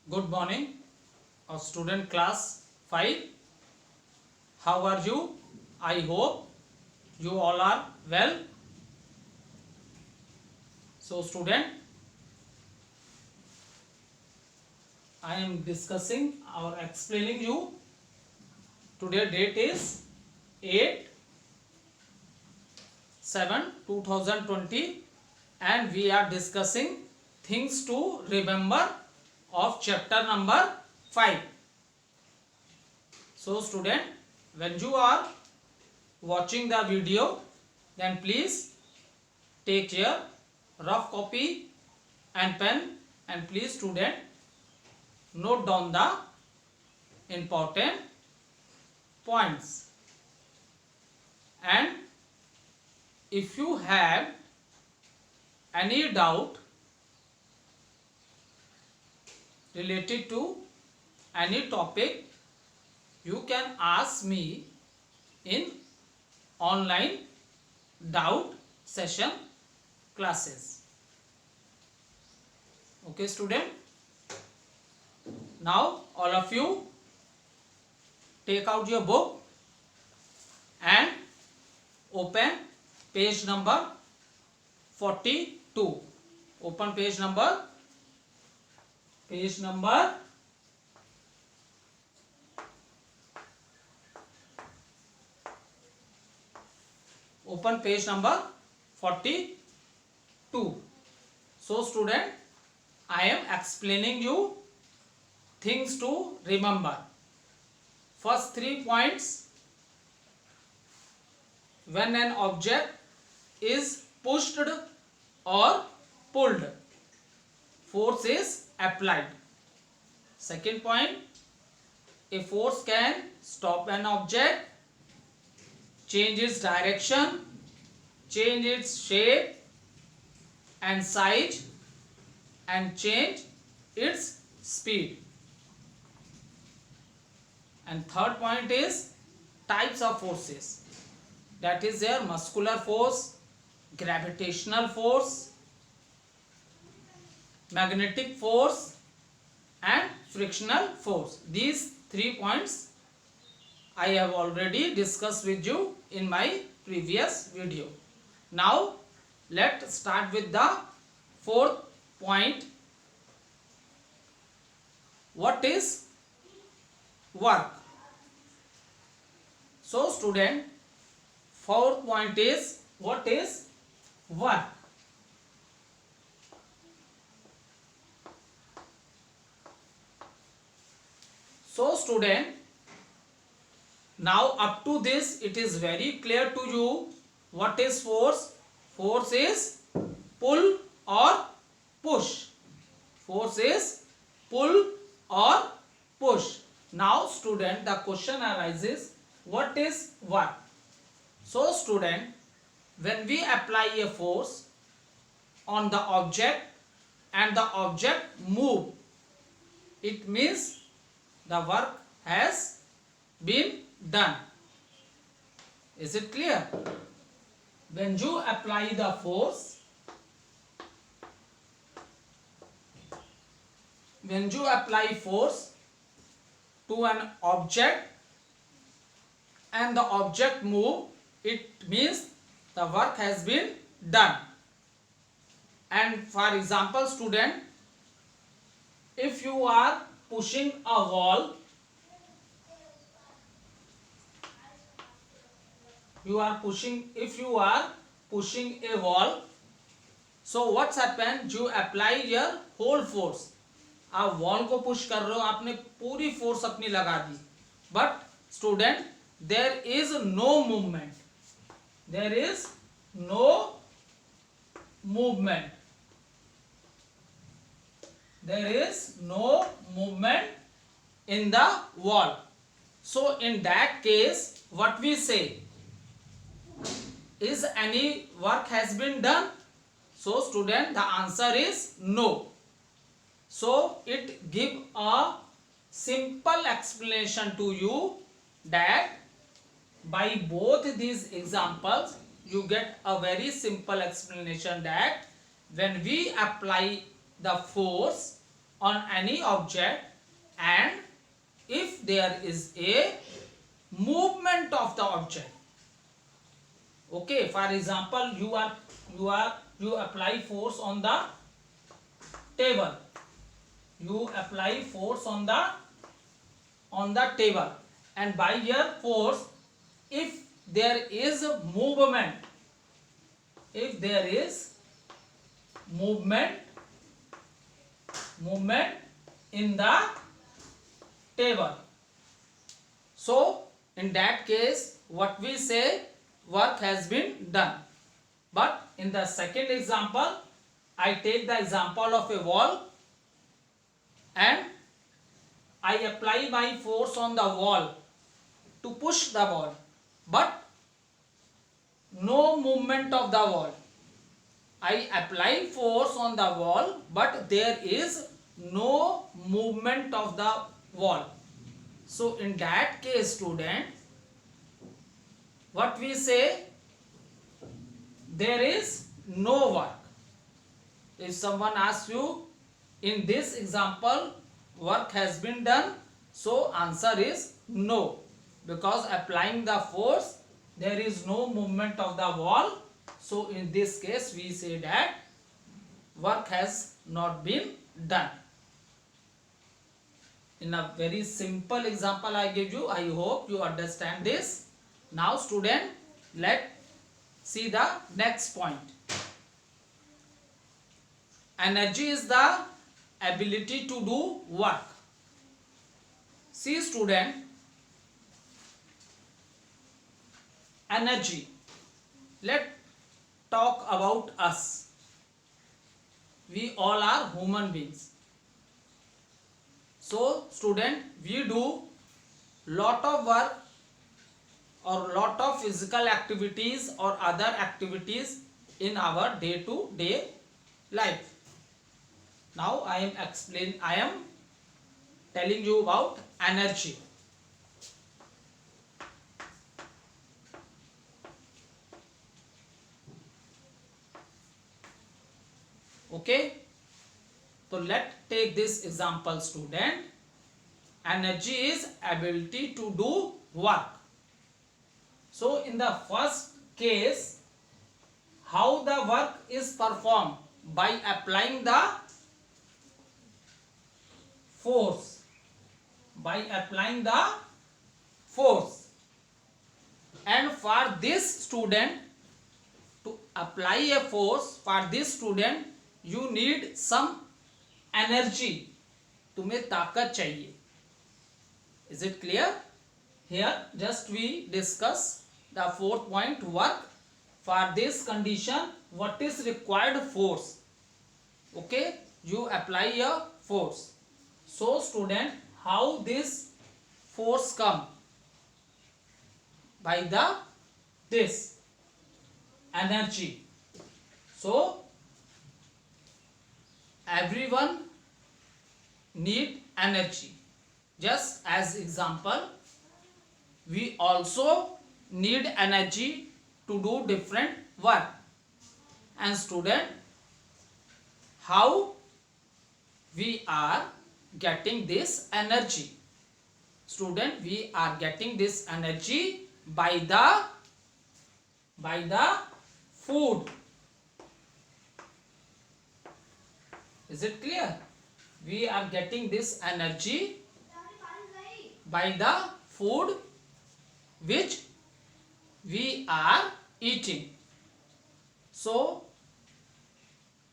Good morning, student class 5. How are you? I hope you all are well. So, student, I am discussing or explaining you. Today date is 8/7/2020 and we are discussing things to remember of chapter number 5. So, student, when you are watching the video, then please take your rough copy and pen and please student note down the important points. And if you have any doubt related to any topic, you can ask me in online doubt session classes. Okay, student. Now all of you take out your book and open page number 42. Open page number 42. So student, I am explaining you things to remember. First 3 points: when an object is pushed or pulled, force is applied. Second point: a force can stop an object, change its direction, change its shape and size, and change its speed. And third point is types of forces. That is their muscular force, gravitational force, magnetic force and frictional force. These 3 points I have already discussed with you in my previous video. Now let's start with the fourth point. What is work? So student, fourth point is, what is work? So student, now up to this it is very clear to you what is force. Force is pull or push. Force is pull or push. Now student, the question arises, what is work? So student, when we apply a force on the object and the object move, it means the work has been done. Is it clear? When you apply the force, to an object and the object move, it means the work has been done. And for example student, if you are pushing a wall, if you are pushing a wall, so what's happened? You apply your whole force. आप wall को push कर रहे हो, आपने पूरी force अपनी लगा दी, but student there is no movement. There is no movement. There is no movement in the wall. So in that case, what we say is, any work has been done? So student, the answer is no. So it give a simple explanation to you that by both these examples you get a very simple explanation that when we apply the force on any object, and if there is a movement of the object. Okay, for example, you apply force on the table. You apply force on the table, and by your force, if there is a movement, if there is movement in the table, so in that case what we say, work has been done. But in the second example, I take the example of a wall, and I apply my force on the wall to push the wall, but no movement of the wall. I apply force on the wall, but there is no movement of the wall. So in that case, student, what we say, there is no work. If someone asks you, in this example, work has been done, so answer is no, because applying the force, there is no movement of the wall. So in this case we say that work has not been done. In a very simple example I gave you, I hope you understand this. Now student, let's see the next point. Energy is the ability to do work. See student, energy. Let's talk about us. We all are human beings. So student, we do lot of work or lot of physical activities or other activities in our day-to-day life. Now I am telling you about energy. Okay, so let's take this example student. Energy is ability to do work. So in the first case, how the work is performed? By applying the force. By applying the force. And for this student, to apply a force, for this student, you need some energy. तुम्हें ताकत चाहिए. Is it clear? Here just we discuss the fourth point, work. For this condition, what is required? Force. Okay, you apply a force. So student, how this force come? By this energy. So everyone need energy. Just as example, we also need energy to do different work. And student, how we are getting this energy? Student, we are getting this energy by the food. Is it clear? We are getting this energy by the food which we are eating. So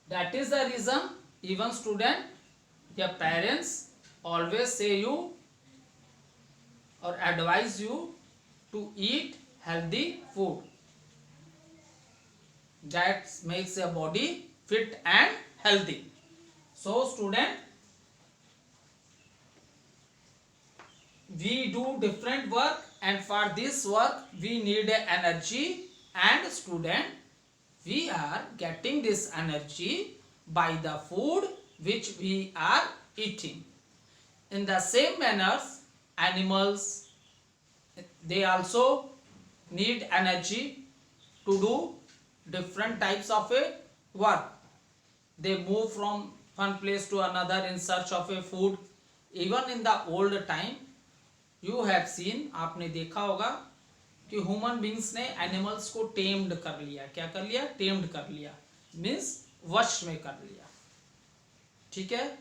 that is the reason, even student, your parents always say you or advise you to eat healthy food. That makes your body fit and healthy. So student, we do different work, and for this work we need energy, and student, we are getting this energy by the food which we are eating. In the same manner, animals, they also need energy to do different types of a work. They move from one place to another in search of a food. Even in the old time, you have seen, आपने देखा होगा कि human beings ने animals को tamed कर लिया. क्या कर लिया? टेम्ड कर लिया, मीन्स वश में कर लिया. ठीक है,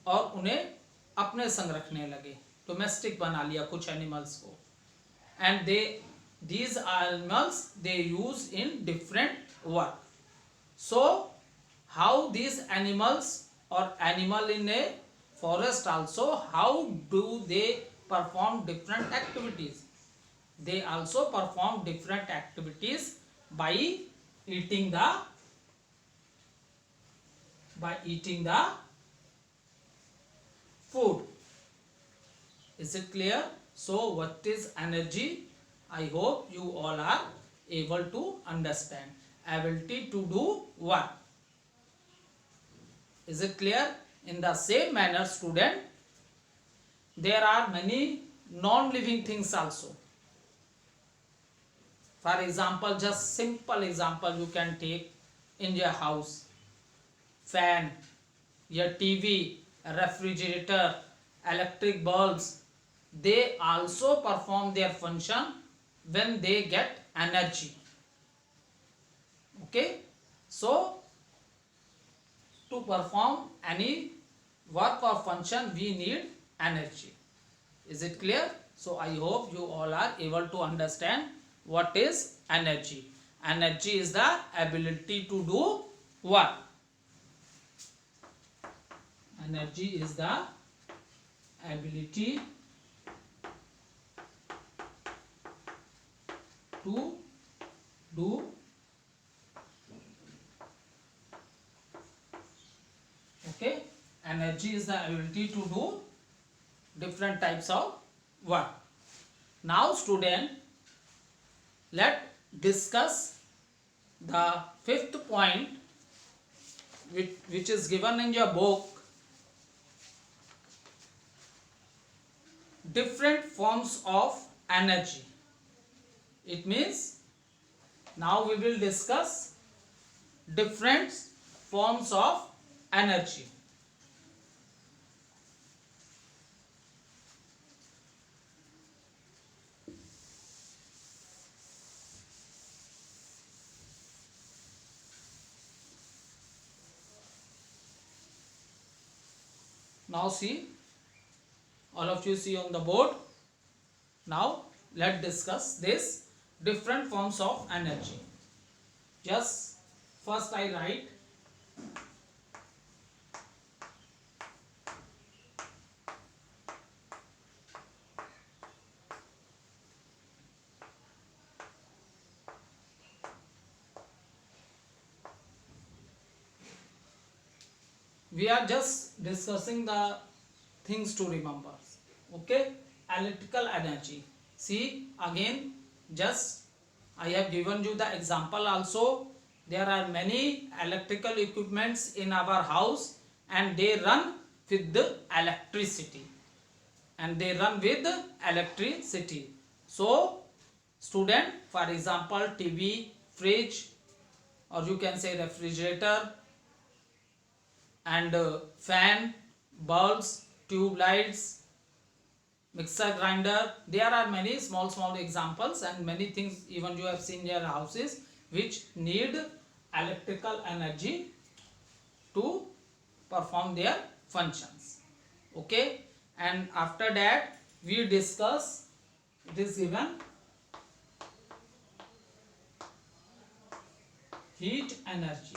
और उन्हें अपने संग रखने लगे, डोमेस्टिक बना लिया कुछ एनिमल्स को. And they these animals they use in different work. So how these animals or animal in a forest also, how do they perform different activities? They also perform different activities by eating the food. Is it clear? So what is energy? I hope you all are able to understand. Ability to do what? Is it clear? In the same manner, student, there are many non-living things also. For example, just simple example you can take in your house. Fan, your TV, refrigerator, electric bulbs, they also perform their function when they get energy. Okay, so to perform any work or function we need energy. Is it clear? So I hope you all are able to understand what is energy. Energy is the ability to do what? Energy is the ability to do okay, energy is the ability to do different types of work. Now student, let discuss the fifth point which is given in your book, different forms of energy. It means now we will discuss different forms of energy. Now see, all of you see on the board. Now let's discuss this different forms of energy. Just first I write we are just discussing the things to remember. Okay, electrical energy. See again, just I have given you the example also. There are many electrical equipments in our house and they run with the electricity. So student, for example, TV, fridge, or you can say refrigerator, and fan, bulbs, tube lights, mixer grinder. There are many small examples and many things even you have seen in your houses which need electrical energy to perform their functions. Okay, and after that we discuss, it is given heat energy.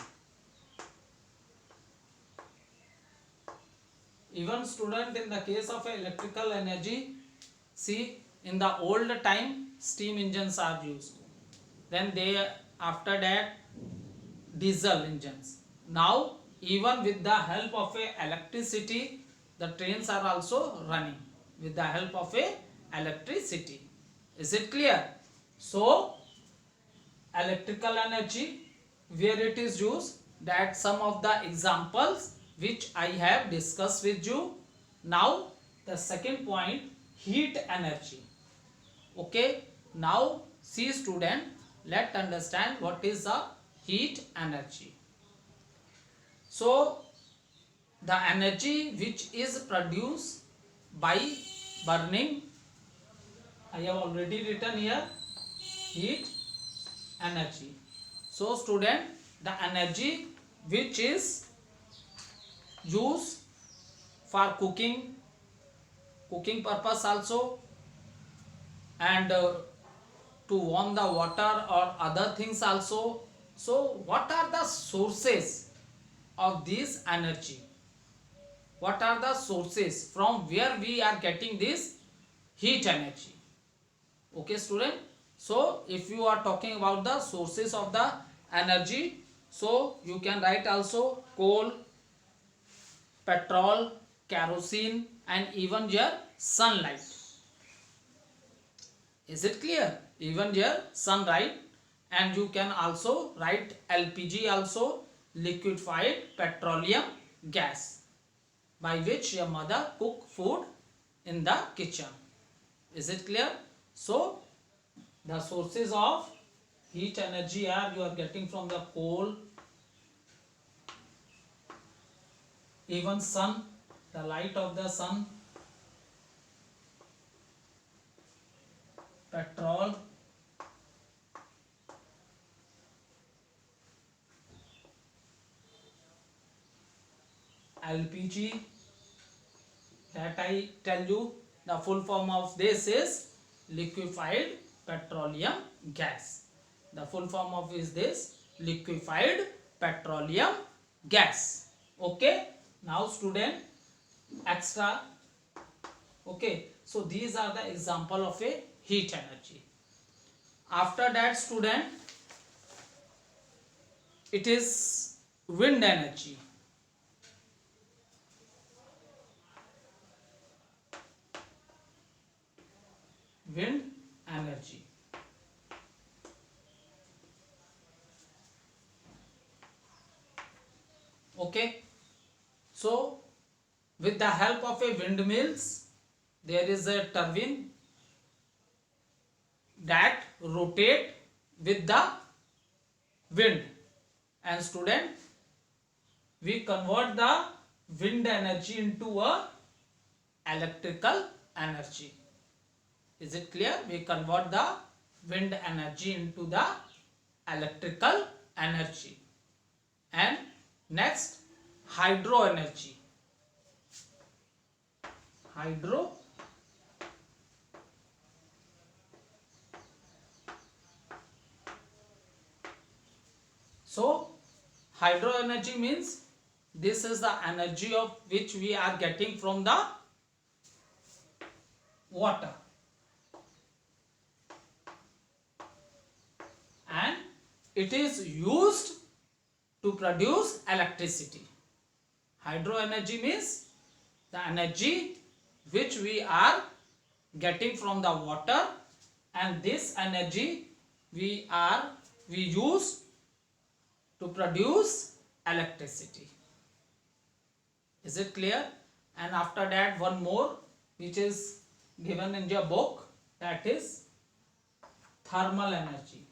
Even student, in the case of electrical energy, see in the old time steam engines are used, then they after that diesel engines. Now even with the help of a electricity, the trains are also running with the help of a electricity. Is it clear? So electrical energy, where it is used, that some of the examples which I have discussed with you. Now the second point, heat energy. Okay, now see student, let's understand what is the heat energy. So the energy which is produced by burning, I have already written here, heat energy. So student, the energy which is used for cooking purpose also, and to warm the water or other things also. So what are the sources of this energy? What are the sources from where we are getting this heat energy? Okay student, so if you are talking about the sources of the energy, so you can write also coal, petrol, kerosene, and even your sunlight. Is it clear? Even your sunlight. And you can also write LPG also, liquefied petroleum gas, by which your mother cook food in the kitchen. Is it clear? So the sources of heat energy are, you are getting from the coal, even sun, the light of the sun, petrol, LPG, that I tell you, the full form of this is liquefied petroleum gas. The full form of is this liquefied petroleum gas. Okay, now student, extra. Okay, so these are the example of a heat energy. After that student, it is wind energy. Wind energy. Okay, so with the help of a windmills, there is a turbine that rotate with the wind, and student, we convert the wind energy into a electrical energy. Is it clear? We convert the wind energy into the electrical energy. And next, hydro energy. Hydro so hydro energy means this is the energy of which we are getting from the water, and it is used to produce electricity. Hydro energy means the energy which we are getting from the water, and this energy we use to produce electricity. Is it clear? And after that, one more which is given in your book, that is thermal energy.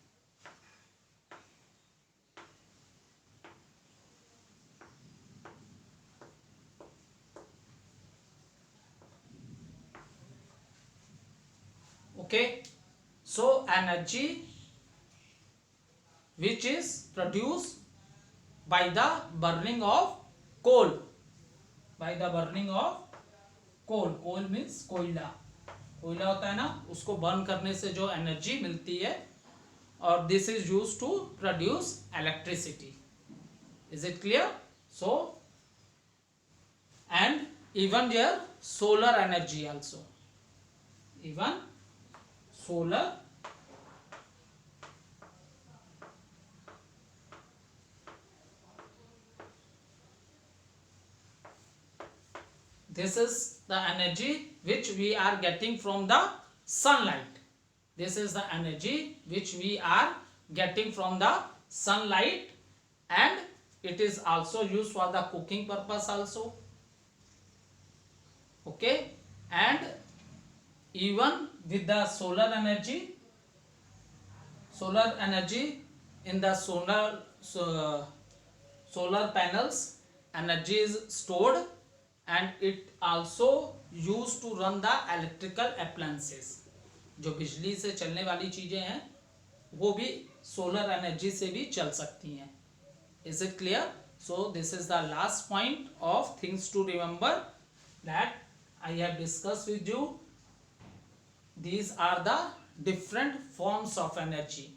Okay, so energy which is produced by the burning of coal, by the burning of coal. Coal means कोयला, कोयला होता है ना, उसको burn करने से जो energy मिलती है, और this is used to produce electricity. Is it clear? So, and even here solar energy also, even solar this is the energy which we are getting from the sunlight. This is the energy which we are getting from the sunlight, and it is also used for the cooking purpose also. Okay, and even with the solar energy in the solar panels, energy is stored, and it also used to run the electrical appliances. जो बिजली से चलने वाली चीजें हैं वो भी solar energy से भी चल सकती हैं. Is it clear? So this is the last point of things to remember that I have discussed with you. These are the different forms of energy.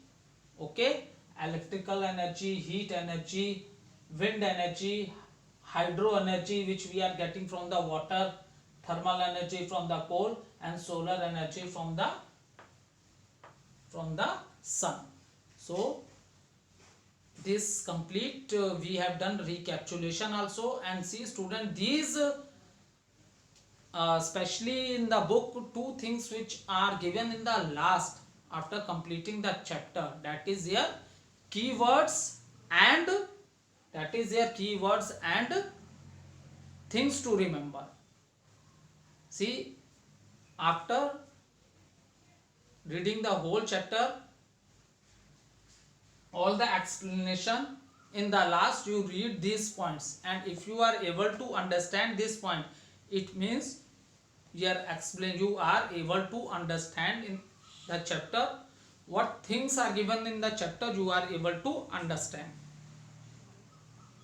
Okay, electrical energy, heat energy, wind energy, hydro energy which we are getting from the water, thermal energy from the coal, and solar energy from the sun. So this complete we have done recapitulation also. And see student, these especially in the book, two things which are given in the last after completing the chapter, that is your keywords and things to remember. See, after reading the whole chapter, all the explanation, in the last you read these points, and if you are able to understand this point, it means you are able to understand in the chapter what things are given in the chapter, you are able to understand.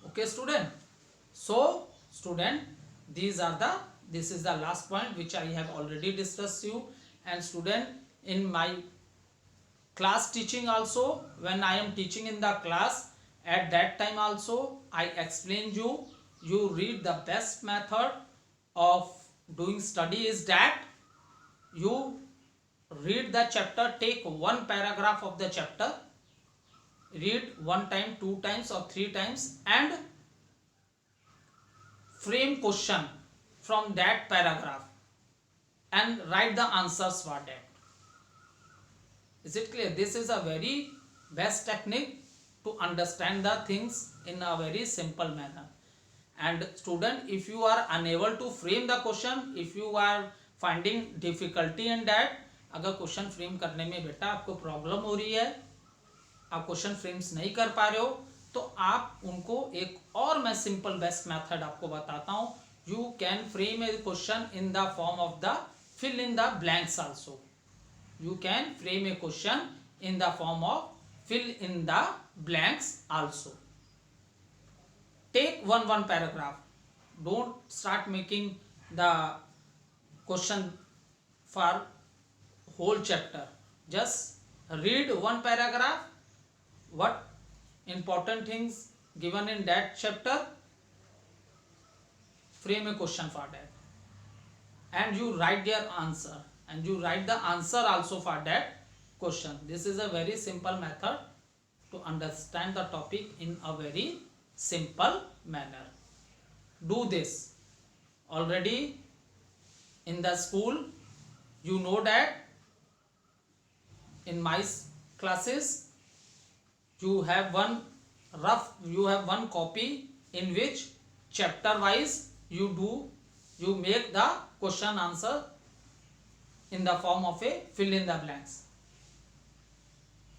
Okay student, so student, this is the last point which I have already discussed you. And student, in my class teaching also, when I am teaching in the class, at that time also I explain you read the best method of doing study is that you read the chapter, take one paragraph of the chapter, read one time, two times or three times, and frame question from that paragraph and write the answers for that. Is it clear? This is a very best technique to understand the things in a very simple manner. And student, if you are unable to frame the question, if you are finding difficulty in that, अगर question frame करने में बेटा आपको problem हो रही है, आप question frames नहीं कर पा रहे हो, तो आप उनको एक और मैं सिंपल बेस्ट मेथड आपको बताता हूं. You can frame a question in the form of the fill in the blanks also. You can frame a question in the form of fill in the blanks also. Take one paragraph. Don't start making the question for whole chapter. Just read one paragraph, what important things given in that chapter, frame a question for that, and you write their answer, and you write the answer also for that question. This is a very simple method to understand the topic in a very simple manner. Do this. Already in the school, you know that in my classes you have one copy in which chapter wise you make the question answer in the form of a fill in the blanks.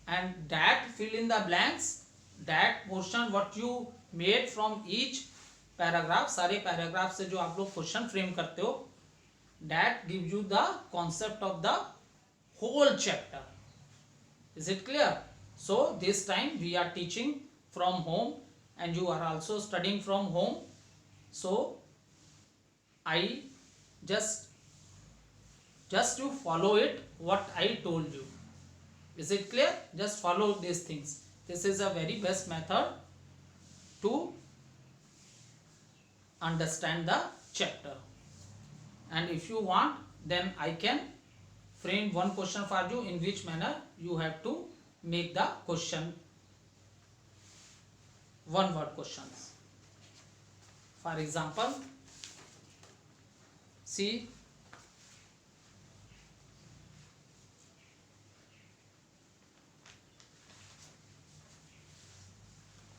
And that fill in the blanks, that portion what you made from each paragraph, सारे paragraph से जो आप लोग question frame करते हो, that gives you the concept of the whole chapter. Is it clear? So this time we are teaching from home and you are also studying from home. So I just you follow it what I told you. Is it clear? Just follow these things. This is a very best method to understand the chapter. And if you want, then I can frame one question for you in which manner you have to make the question one word questions. For example, see,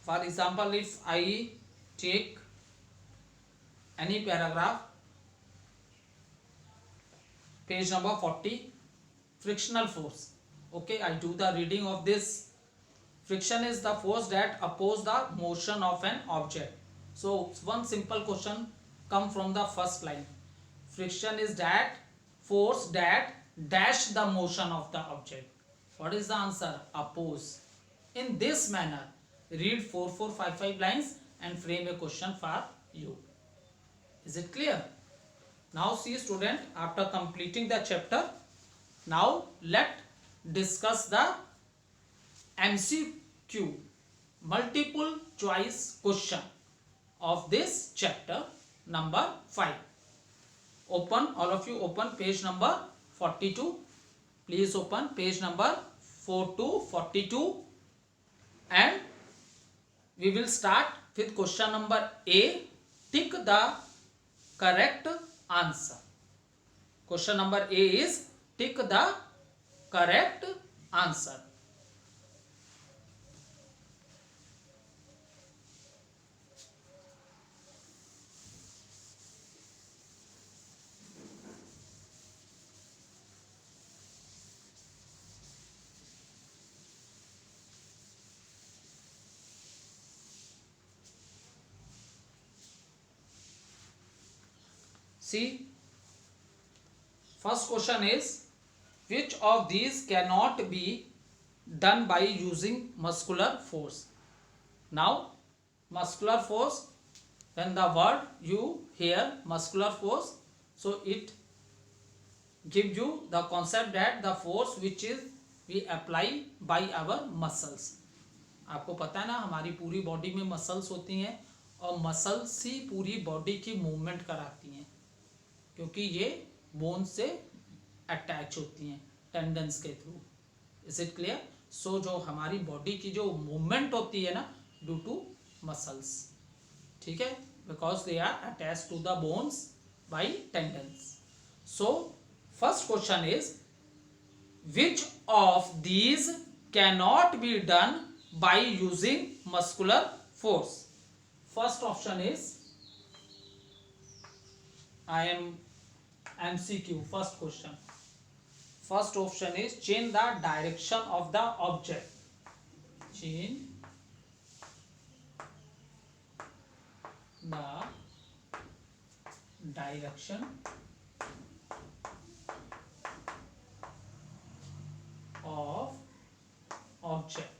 for example, if I take any paragraph, page number 40, frictional force. Okay, I do the reading of this. Friction is the force that opposes the motion of an object. So one simple question come from the first line. Friction is that force that dash the motion of the object. What is the answer? Oppose. In this manner, read 4, 4, 5 lines and frame a question for you. Is it clear? Now see student, after completing the chapter, now let discuss the MCQ, multiple choice question of this chapter number 5. Open, all of you open page number 42. Please open page number 4 to 42 and we will start with question number A. Tick the correct answer. Question number A is tick the correct answer. See, first question is, which of these cannot be done by using muscular force? Now, muscular force, when the word you hear muscular force, so it gives you the concept that the force which is we apply by our muscles. आपको पता है ना, हमारी पूरी body में muscles होती हैं और मसल्स ही पूरी बॉडी की मूवमेंट कराती हैं, क्योंकि ये बोन से अटैच होती हैं टेंडन्स के थ्रू. Is it clear? सो जो हमारी बॉडी की जो मूवमेंट होती है ना, ड्यू टू मसल्स. ठीक है, because they are attach to the bones by tendons. So first question is, which of these cannot be done by using muscular force? First option is, I am MCQ, first question. First option is change the direction of the object. Change the direction of object.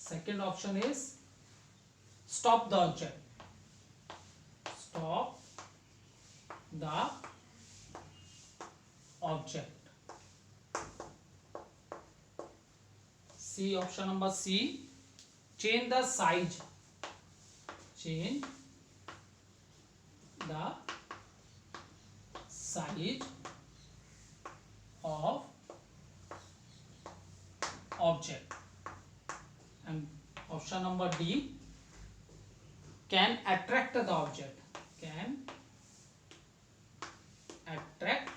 Second option is stop the object. Stop the object. C, option number C, change the size. Change the size of object. And option number D, can attract the object. Can attract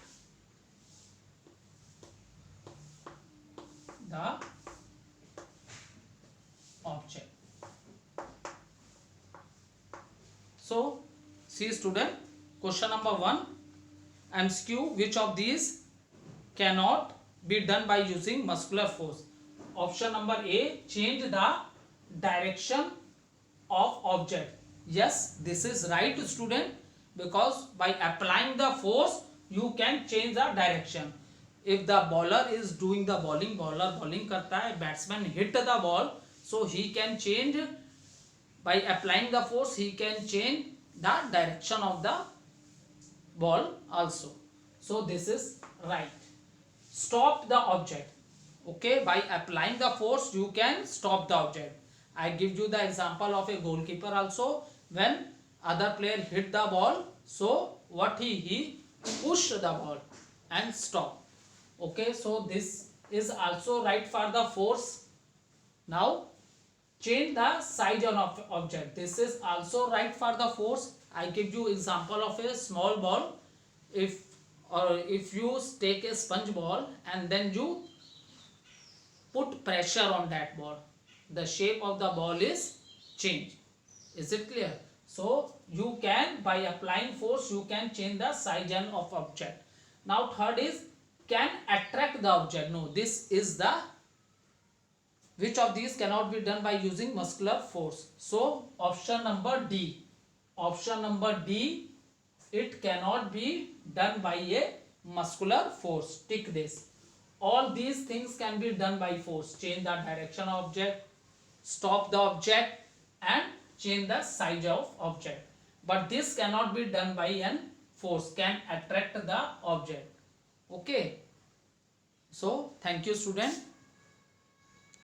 the object. So see student, question number 1 MCQ, which of these cannot be done by using muscular force? Option number A, change the direction of object. Yes, this is right student, because by applying the force you can change the direction. If the bowler is doing the bowling, bowler bowling करता है, batsman hit the ball, so he can change, by applying the force he can change the direction of the ball also. So this is right. Stop the object. Okay, by applying the force you can stop the object. I give you the example of a goalkeeper also. When other player hit the ball, so what he push the ball and stop. Okay, so this is also right for the force. Now change the size of object. This is also right for the force. I give you example of a small ball. If you take a sponge ball and then you put pressure on that ball, the shape of the ball is changed. Is it clear? So you can, by applying force you can change the size of object. Now third is, can attract the object. No, this is the which of these cannot be done by using muscular force? So option number D, option number D, it cannot be done by a muscular force. Tick this. All these things can be done by force. Change the direction of object, stop the object, and change the size of object, but this cannot be done by an force, can attract the object. Okay, so thank you student.